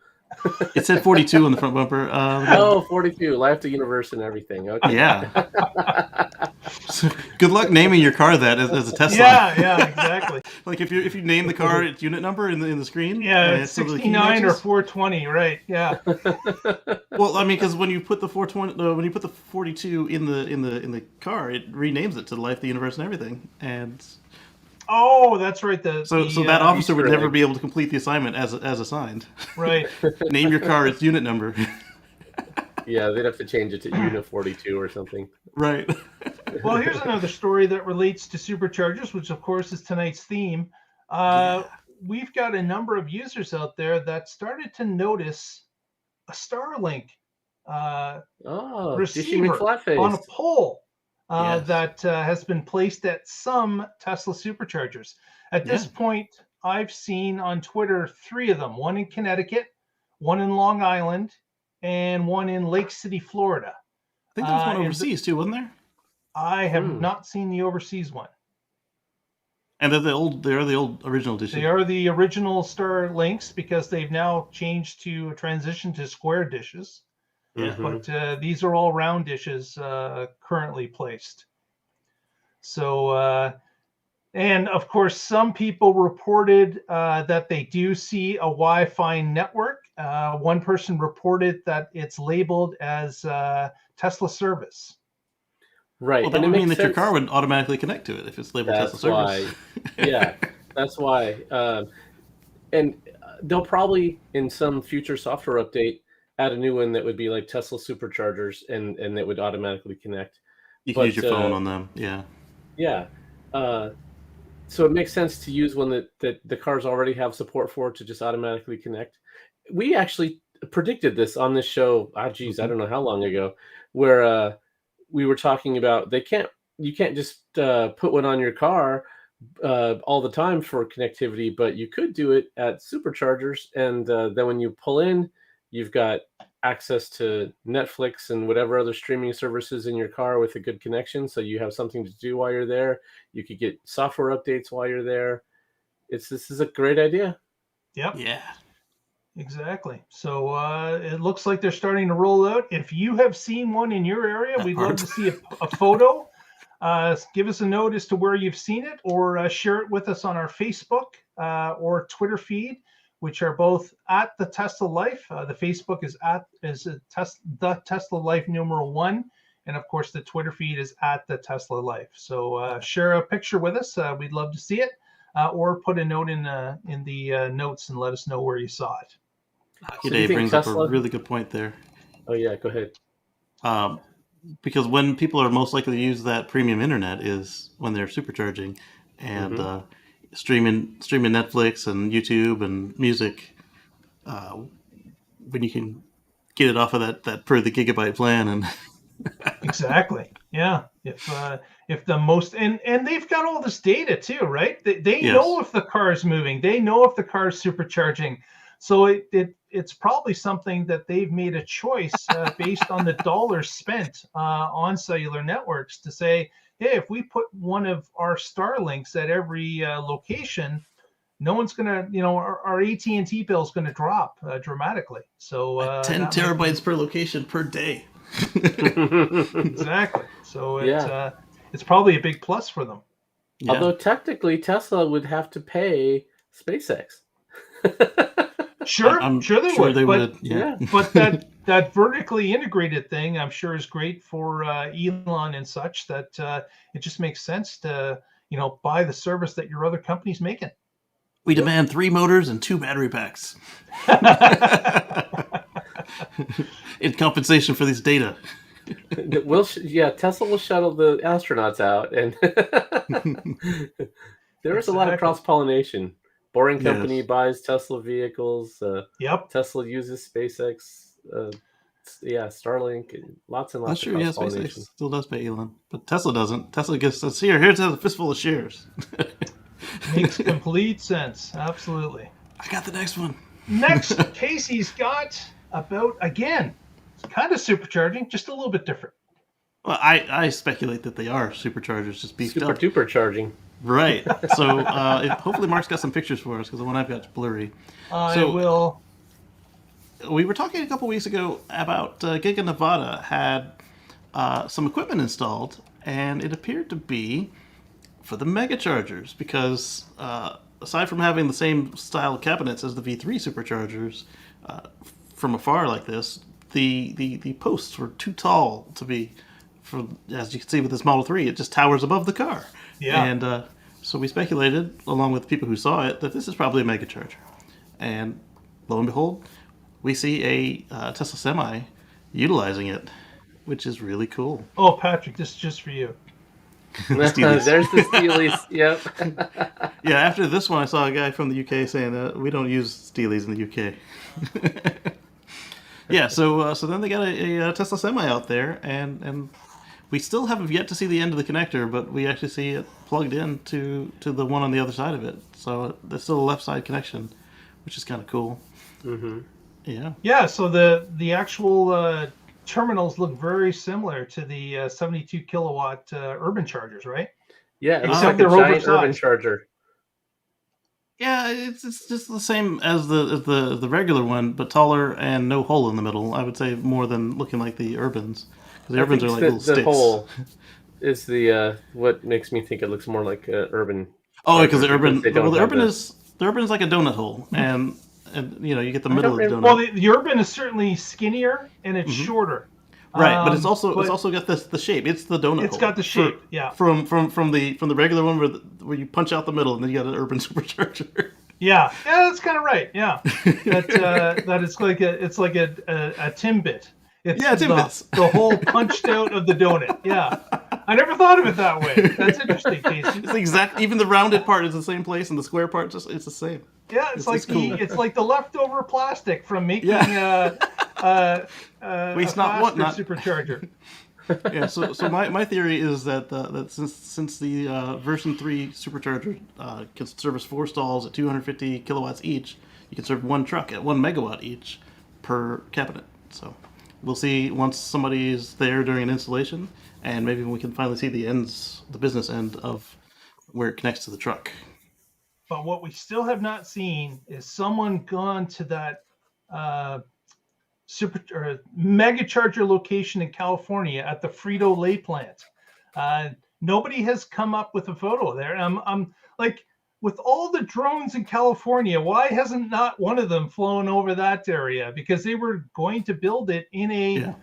It said 42 on the front bumper. Oh, 42, Life to Universe and everything. Okay. Yeah. So, good luck naming your car that as a Tesla. Yeah, exactly. Like if you name the car its unit number in the screen. Yeah, it's 69 or 420, right? Yeah. Well, I mean, because when you put the 420, when you put the 42 in the car, it renames it to Life, the Universe, and everything. And oh, that's right. So that officer would never be able to complete the assignment as assigned. Right. Name your car its unit number. Yeah, they'd have to change it to Unit 42 or something. Right. Well, here's another story that relates to Superchargers, which of course is tonight's theme. We've got a number of users out there that started to notice a StarLink receiver on a pole that has been placed at some Tesla Superchargers. At this point, I've seen on Twitter 3 of them, one in Connecticut, one in Long Island, and one in Lake City, Florida. I think there was one overseas too, wasn't there? I have not seen the overseas one. And they're the old original dishes. They are the original StarLinks because they've now changed to transition to square dishes. But these are all round dishes currently placed. So, and of course, some people reported that they do see a Wi-Fi network. One person reported that it's labeled as Tesla service. Right. Well, that would mean that your car would automatically connect to it if it's labeled Tesla service. Yeah, that's why. And they'll probably, in some future software update, add a new one that would be like Tesla Superchargers, and it would automatically connect. You can use your phone on them. Yeah. Yeah. So it makes sense to use one that the cars already have support for to just automatically connect. We actually predicted this on this show. I don't know how long ago, where we were talking about you can't just put one on your car all the time for connectivity, but you could do it at Superchargers, and then when you pull in, you've got access to Netflix and whatever other streaming services in your car with a good connection, so you have something to do while you're there. You could get software updates while you're there. This is a great idea. Yep. Yeah. Exactly. So it looks like they're starting to roll out. If you have seen one in your area, we'd love to see a photo. Give us a note as to where you've seen it, or share it with us on our Facebook or Twitter feed, which are both at the Tesla Life. The Facebook is the Tesla Life #1, and of course the Twitter feed is at the Tesla Life. So share a picture with us. We'd love to see it, or put a note in the notes and let us know where you saw it. Today brings up a really good point there. Oh yeah, go ahead. Because when people are most likely to use that premium internet is when they're supercharging and streaming Netflix and YouTube and music. When you can get it off of that per the gigabyte plan and exactly, yeah. If the most and they've got all this data too, right? They know if the car is moving. They know if the car is supercharging. So it's probably something that they've made a choice based on the dollars spent on cellular networks to say, hey, if we put one of our StarLinks at every location, no one's gonna, our AT&T bill is gonna drop dramatically. So 10 terabytes per location per day. Exactly. So it's probably a big plus for them. Yeah. Although technically Tesla would have to pay SpaceX. Sure, I'm sure they would. Yeah. But that vertically integrated thing, I'm sure, is great for Elon and such. That it just makes sense to buy the service that your other company's making. We demand 3 motors and 2 battery packs in compensation for this data. Tesla will shuttle the astronauts out, and there is a lot of cross-pollination. Boring Company buys Tesla vehicles. Tesla uses SpaceX. Starlink. Lots and lots of cross-pollination. SpaceX still does pay Elon, but Tesla doesn't. Tesla gets us here's a fistful of shares. Makes complete sense. Absolutely. I got the next one. Next, Casey's got about, again, kind of supercharging, just a little bit different. Well, I speculate that they are superchargers just beefed Super up. duper charging. Right. So hopefully Mark's got some pictures for us because the one I've got is blurry. I So will. we were talking a couple weeks ago about Giga Nevada had some equipment installed, and it appeared to be for the mega chargers because aside from having the same style of cabinets as the V3 superchargers, from afar like this, the posts were too tall to be. For, as you can see with this Model 3, it just towers above the car. Yeah. And so we speculated, along with people who saw it, that this is probably a mega charger. And lo and behold, we see a Tesla Semi utilizing it, which is really cool. Oh, Patrick, this is just for you. There's the Steelies. Yep. Yeah, after this one, I saw a guy from the UK saying that we don't use Steelies in the UK. Yeah, so then they got a Tesla Semi out there, and we still haven't yet to see the end of the connector, but we actually see it plugged in to the one on the other side of it. So there's still a left side connection, which is kind of cool. Mm-hmm. Yeah. Yeah, so the actual terminals look very similar to the 72 kilowatt urban chargers, right? Yeah, it's Except like a they're giant oversized. urban charger. Yeah, it's just the same as the regular one, but taller and no hole in the middle. I would say more than looking like the Urbans. The I Urbans think are like the, little the sticks. hole is the what makes me think it looks more like urban. Oh, because the charger, Urban, they don't well, the have Urban is like a donut hole, and you know you get the middle of the donut. Well, the urban is certainly skinnier and it's shorter. Right, but it's also but got the shape. It's the donut. it's hole. got the shape. Yeah. From the regular one where you punch out the middle, and then you got an urban supercharger. Yeah, that's kind of right. Yeah, that it's like a Timbit. It's Yeah, Timbits. the whole punched out of the donut. Yeah, I never thought of it that way. That's interesting, Casey. It's exact. Even the rounded part is the same place, and the square part it's the same. Yeah, it's like cool. it's like the leftover plastic from making Waste a not, want faster not. supercharger. Yeah. So my theory is that since the version 3 supercharger can service 4 stalls at 250 kilowatts each, you can serve one truck at 1 megawatt each per cabinet. So we'll see once somebody's there during an installation, and maybe we can finally see the business end of where it connects to the truck. But what we still have not seen is someone gone to that mega charger location in California at the Frito-Lay plant. Nobody has come up with a photo there. I'm like, with all the drones in California, why hasn't not one of them flown over that area? Because they were going to build it in a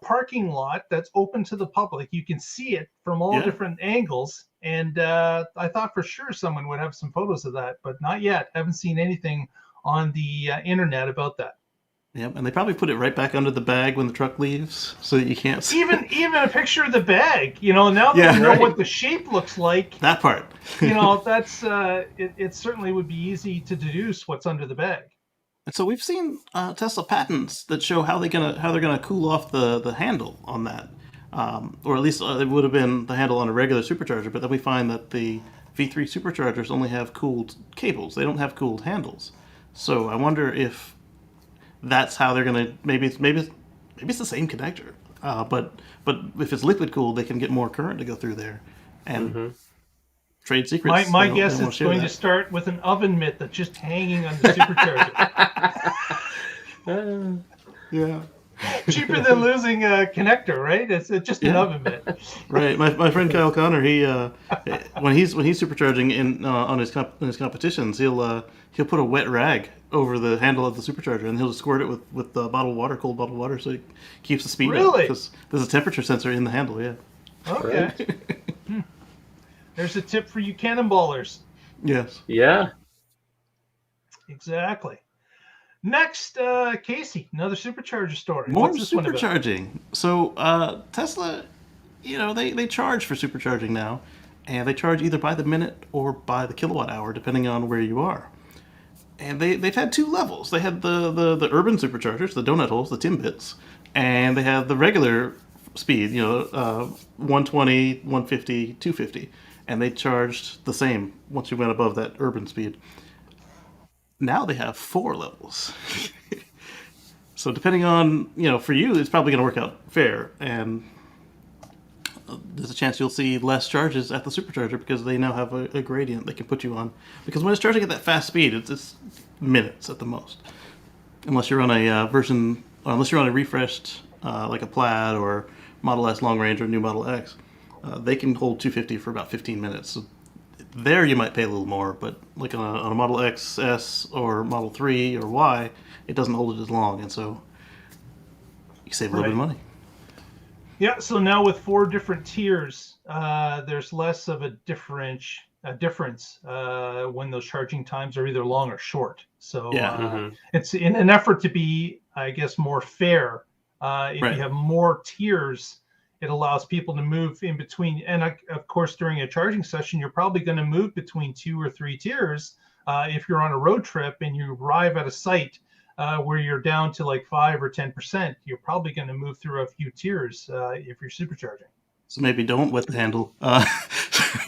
parking lot that's open to the public. You can see it from all different angles. And I thought for sure someone would have some photos of that, but not yet. Haven't seen anything on the internet about that. Yep, and they probably put it right back under the bag when the truck leaves, so that you can't see. Even a picture of the bag. You know, now that we know what the shape looks like. That part. You know, that's it certainly would be easy to deduce what's under the bag. And so we've seen Tesla patents that show how they're gonna cool off the handle on that, or at least it would have been the handle on a regular supercharger. But then we find that the V3 superchargers only have cooled cables; they don't have cooled handles. So I wonder if that's how they're gonna maybe it's the same connector, but if it's liquid cooled, they can get more current to go through there, and trade secrets. My guess it's going to start with an oven mitt that's just hanging on the supercharger. Yeah. Cheaper than losing a connector, right? It's just an oven mitt. Right. My friend Kyle Connor, he when he's supercharging in on his competitions, he'll put a wet rag over the handle of the supercharger, and he'll just squirt it with cold bottled water, so it keeps the speed up. Really? Because there's a temperature sensor in the handle. Yeah. Okay. There's a tip for you cannonballers. Yes. Yeah. Exactly. Next, Casey, another supercharger story. More What's this one about? supercharging. So Tesla, they charge for supercharging now, and they charge either by the minute or by the kilowatt hour, depending on where you are. And they've had 2 levels. They had the urban superchargers, the donut holes, the Timbits, and they have the regular speed, 120, 150, 250, and they charged the same once you went above that urban speed. Now they have 4 levels. So depending on, for you, it's probably going to work out fair. And there's a chance you'll see less charges at the Supercharger because they now have a gradient they can put you on. Because when it's charging at that fast speed, it's minutes at the most. Unless you're on a unless you're on a refreshed, like a Plaid or Model S long range or new Model X, they can hold 250 for about 15 minutes. So there you might pay a little more, but like on a Model X, S, or Model 3 or Y, it doesn't hold it as long, and so you save a little bit of money. Yeah, so now with 4 different tiers, there's less of a difference when those charging times are either long or short. So it's in an effort to be, I guess, more fair. If you have more tiers, it allows people to move in between. And of course, during a charging session, you're probably going to move between 2 or 3 tiers. If you're on a road trip and you arrive at a site where you're down to like 5 or 10%, you're probably going to move through a few tiers if you're supercharging. So maybe don't wet the handle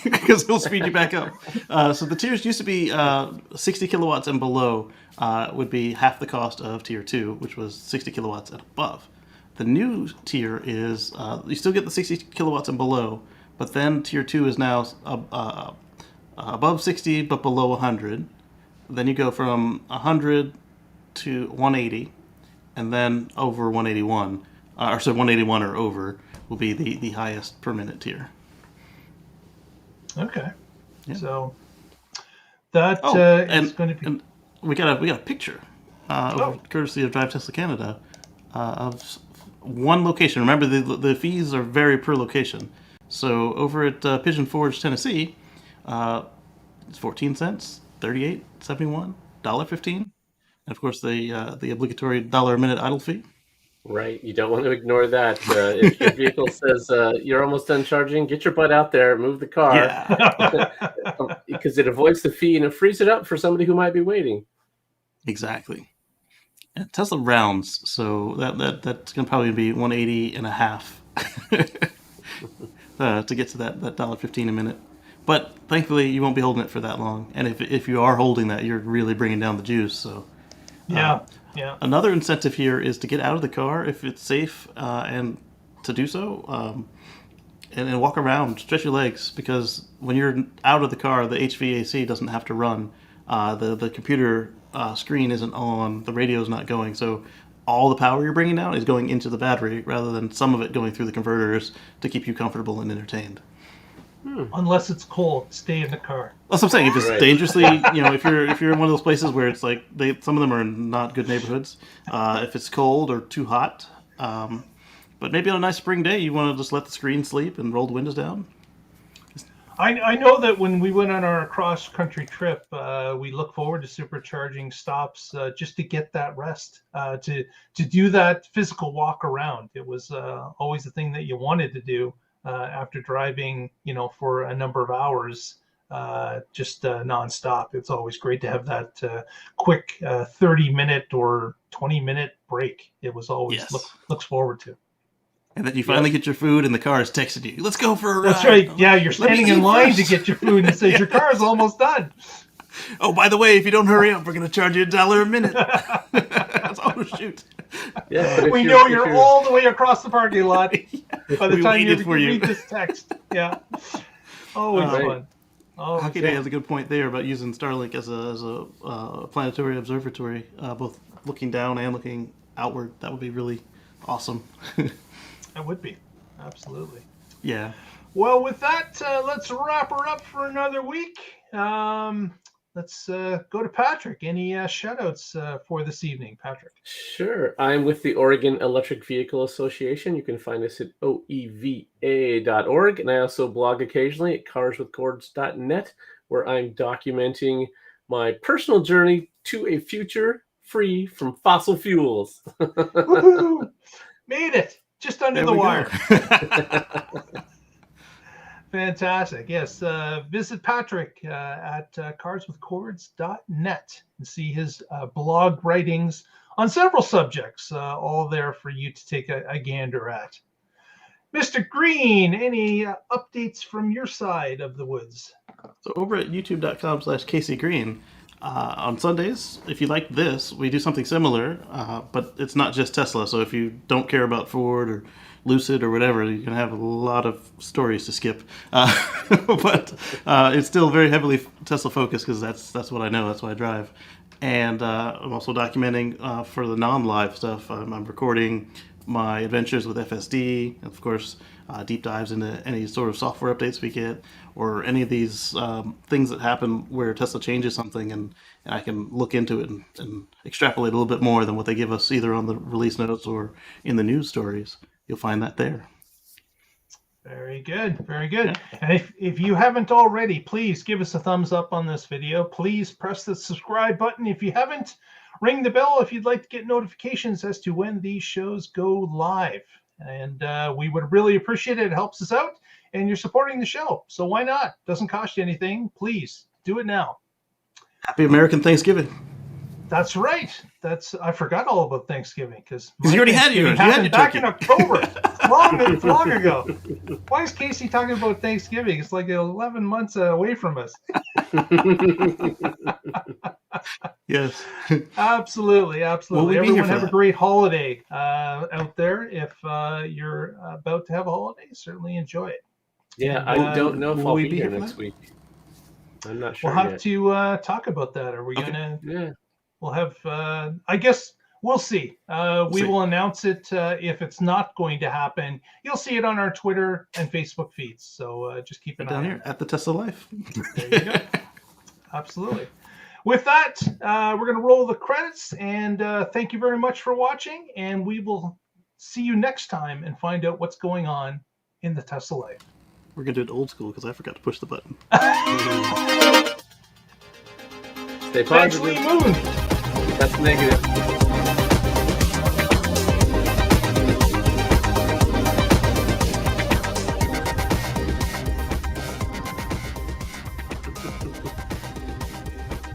because it'll speed you back up. So the tiers used to be 60 kilowatts and below would be half the cost of tier 2, which was 60 kilowatts and above. The new tier is you still get the 60 kilowatts and below, but then tier 2 is now above 60 but below 100. Then you go from 100 to 180, and then over 181, 181 or over will be the highest per minute tier. Okay, so that is going to be. And we got a picture, courtesy of Drive Tesla Canada, of one location. Remember, the fees are vary per location. So over at Pigeon Forge, Tennessee, it's 14 cents, 38, 71, $1.15, and of course the obligatory $1 a minute idle fee. Right, you don't want to ignore that. If your vehicle says you're almost done charging, get your butt out there, move the car, because it avoids the fee and it frees it up for somebody who might be waiting. Exactly. And Tesla rounds, so that's going to probably be 180 and a half to get to that $1.15 a minute. But thankfully, you won't be holding it for that long. And if you are holding that, you're really bringing down the juice. So yeah. Another incentive here is to get out of the car if it's safe, and to do so, and walk around, stretch your legs, because when you're out of the car, the HVAC doesn't have to run. The computer screen isn't on, the radio's not going, so all the power you're bringing down is going into the battery rather than some of it going through the converters to keep you comfortable and entertained. Unless it's cold, stay in the car. That's what I'm saying. If it's dangerously, if you're in one of those places where it's like some of them are not good neighborhoods. If it's cold or too hot, but maybe on a nice spring day, you want to just let the screen sleep and roll the windows down. I know that when we went on our cross-country trip, we look forward to supercharging stops just to get that rest, to do that physical walk around. It was always the thing that you wanted to do after driving, for a number of hours, just nonstop. It's always great to have that quick 30-minute or 20-minute break. It was always looks forward to. And then you finally get your food and the car is texting you, let's go for a ride. That's right. Yeah, you're standing in line to get your food and it says your car is almost done. Oh, by the way, if you don't hurry up, we're going to charge you $1 a minute. That's shoot. Yeah, we know you're all the way across the parking lot by the time you read this text. Yeah. Always fun. Hockey Day has a good point there about using StarLink as a planetary observatory, both looking down and looking outward. That would be really awesome. That would be. Absolutely. Yeah. Well, with that, let's wrap her up for another week. Let's go to Patrick. Any shout-outs for this evening, Patrick? Sure. I'm with the Oregon Electric Vehicle Association. You can find us at oeva.org. And I also blog occasionally at carswithcords.net, where I'm documenting my personal journey to a future free from fossil fuels. Woohoo! Made it. Just under the wire. Fantastic. Yes. Visit Patrick at carswithcords.net and see his blog writings on several subjects, all there for you to take a gander at. Mr. Green, any updates from your side of the woods? So over at youtube.com/Casey Green, On Sundays, if you like this, we do something similar, but it's not just Tesla. So if you don't care about Ford or Lucid or whatever, you can have a lot of stories to skip. But it's still very heavily Tesla focused because that's what I know. That's what I drive. And I'm also documenting for the non-live stuff. I'm recording my adventures with FSD, of course, deep dives into any sort of software updates we get, or any of these things that happen where Tesla changes something, and I can look into it and extrapolate a little bit more than what they give us either on the release notes or in the news stories. You'll find that there. Very good. Very good. And if you haven't already, please give us a thumbs up on this video. Please press the subscribe button. If you haven't, ring the bell if you'd like to get notifications as to when these shows go live. And we would really appreciate it. It helps us out, and you're supporting the show. So why not? Doesn't cost you anything. Please do it now. Happy American Thanksgiving. That's right. I forgot all about Thanksgiving because you already had yours. You had your back turkey. in October. long ago. Why is Casey talking about Thanksgiving? It's like 11 months away from us. Yes. Absolutely. Will we be Everyone here for have a that? great holiday out there. If you're about to have a holiday, certainly enjoy it. Yeah, I don't know if will I'll we be be here here for next that? week. I'm not sure We'll have yet. to talk about that. Are we Okay. gonna? Yeah. We'll have. I guess we'll see. We see. will announce it if it's not going to happen. You'll see it on our Twitter and Facebook feeds. So just keep an eye Down on here at the Tesla Life. There you go. Absolutely. With that, we're going to roll the credits, and thank you very much for watching, and we will see you next time and find out what's going on in the Tesla life. We're going to do it old school because I forgot to push the button. Stay Thanks, positive. Lee Moon. That's negative.